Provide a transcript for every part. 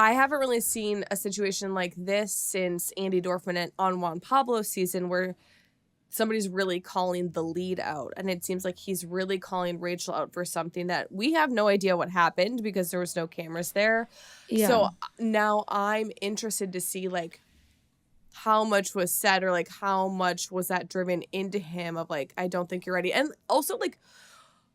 I haven't really seen a situation like this since Andy Dorfman on Juan Pablo's season where somebody's really calling the lead out. And it seems like he's really calling Rachel out for something that we have no idea what happened because there was no cameras there. Yeah. So now I'm interested to see like how much was said or like how much was that driven into him of like, I don't think you're ready. And also like,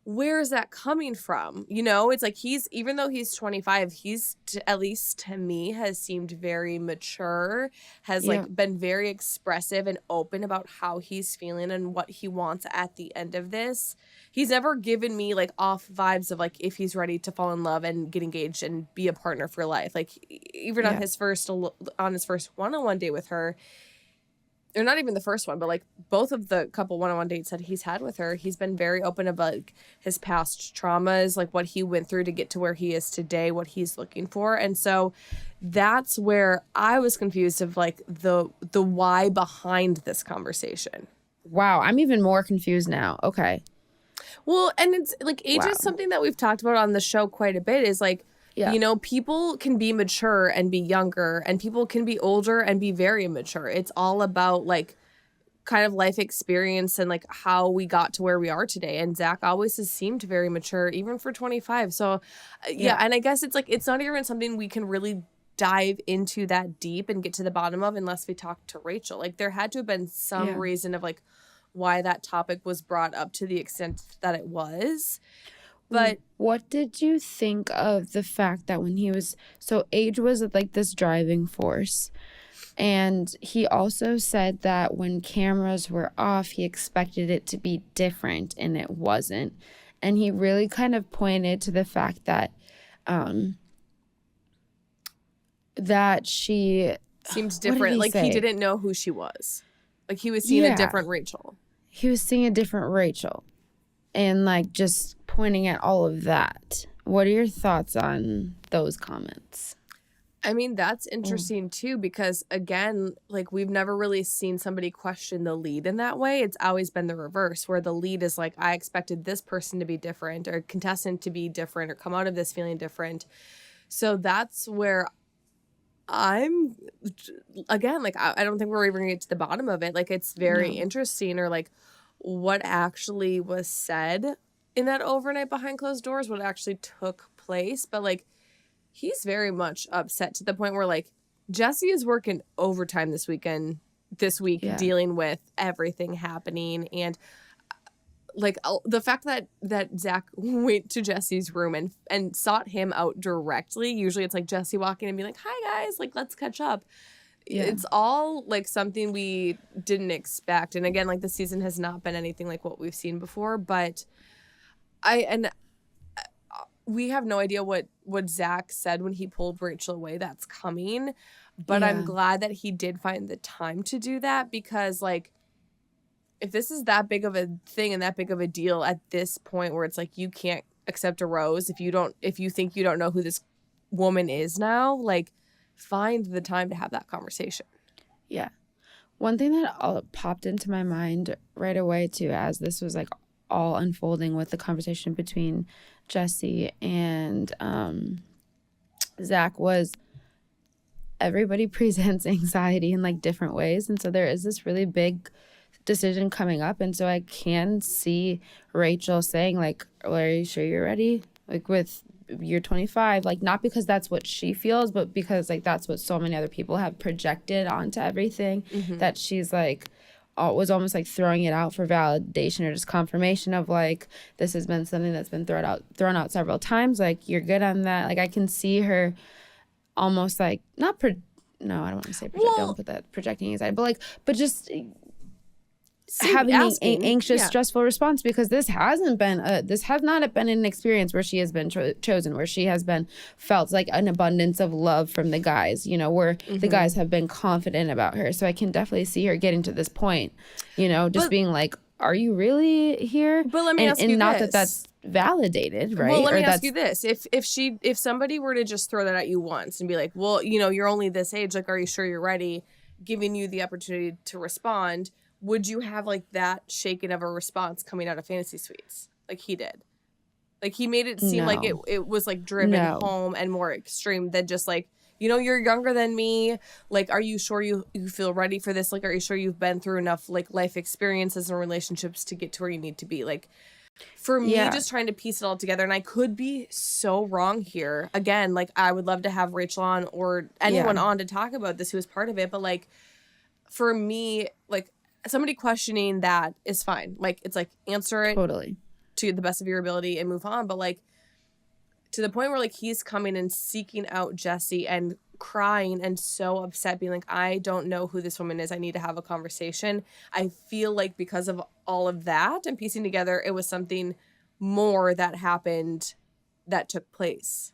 where is that coming from? You know, it's like even though he's 25, he's at least to me has seemed very mature, has like been very expressive and open about how he's feeling and what he wants at the end of this. He's never given me like off vibes of like if he's ready to fall in love and get engaged and be a partner for life. Like even on his first one-on-one date with her, or not even the first one, but like both of the couple one-on-one dates that he's had with her, he's been very open about like his past traumas, like what he went through to get to where he is today, what he's looking for. And so that's where I was confused of like the why behind this conversation. Wow, I'm even more confused now. Okay. Well, and it's like age is something that we've talked about on the show quite a bit, is like, you know, people can be mature and be younger, and people can be older and be very immature. It's all about like kind of life experience and like how we got to where we are today. And Zach always has seemed very mature, even for 25. So and I guess it's like, it's not even something we can really dive into that deep and get to the bottom of unless we talk to Rachel. Like there had to have been some reason of like why that topic was brought up to the extent that it was. But what did you think of the fact that when he was, so age was like this driving force, and he also said that when cameras were off, he expected it to be different, and it wasn't. And he really kind of pointed to the fact that that she seemed different. Like he didn't know who she was. Like he was seeing a different Rachel. He was seeing a different Rachel. And like just pointing at all of that. What are your thoughts on those comments? I mean, that's interesting too, because again, like we've never really seen somebody question the lead in that way. It's always been the reverse, where the lead is like, I expected this person to be different or contestant to be different or come out of this feeling different. So that's where I'm, again, like I don't think we're even going to get to the bottom of it. Like it's very interesting, or like what actually was said in that overnight behind closed doors, what actually took place. But like he's very much upset to the point where like Jesse is working overtime this week dealing with everything happening. And like the fact that Zach went to Jesse's room and sought him out directly. Usually it's like Jesse walking and being like, hi guys, like let's catch up. It's all like something we didn't expect. And again, like the season has not been anything like what we've seen before, but we have no idea what Zach said when he pulled Rachel away. That's coming. But I'm glad that he did find the time to do that, because like if this is that big of a thing and that big of a deal at this point where it's like you can't accept a rose if you think you don't know who this woman is now, like find the time to have that conversation. Yeah. One thing that popped into my mind right away too, as this was like all unfolding with the conversation between Jesse and Zach, was everybody presents anxiety in like different ways. And so there is this really big decision coming up. And so I can see Rachel saying like, well, are you sure you're ready? Like with you're 25, like not because that's what she feels, but because like that's what so many other people have projected onto everything, that she's like was almost like throwing it out for validation or just confirmation of like, this has been something that's been thrown out several times, like you're good on that. Like I can see her almost like no, I don't want to say don't put that projecting anxiety, but just having an anxious, stressful response, because this has not been an experience where she has been chosen, where she has been felt like an abundance of love from the guys, you know, where the guys have been confident about her. So I can definitely see her getting to this point, you know, just being like, are you really here? But let me ask you this. And not that that's validated, right? Well, let me ask you this. If somebody were to just throw that at you once and be like, well, you know, you're only this age, like, are you sure you're ready? Giving you the opportunity to respond, would you have like that shaken of a response coming out of Fantasy Suites like he did? Like he made it seem like it was like driven home and more extreme than just like you know, you're younger than me. Like, are you sure you feel ready for this? Like, are you sure you've been through enough like life experiences and relationships to get to where you need to be? Like, for me, Yeah. just trying to piece it all together, and I could be so wrong here. Again, like, I would love to have Rachel on or Yeah. anyone on to talk about this who is part of it. But like, for me, like, somebody questioning that is fine. Like, it's like, answer it Totally. to the best of your ability and move on. But like, to the point where like he's coming and seeking out Jesse and crying and so upset, being like, I don't know who this woman is. I need to have a conversation. I feel like because of all of that and piecing together, it was something more that happened that took place.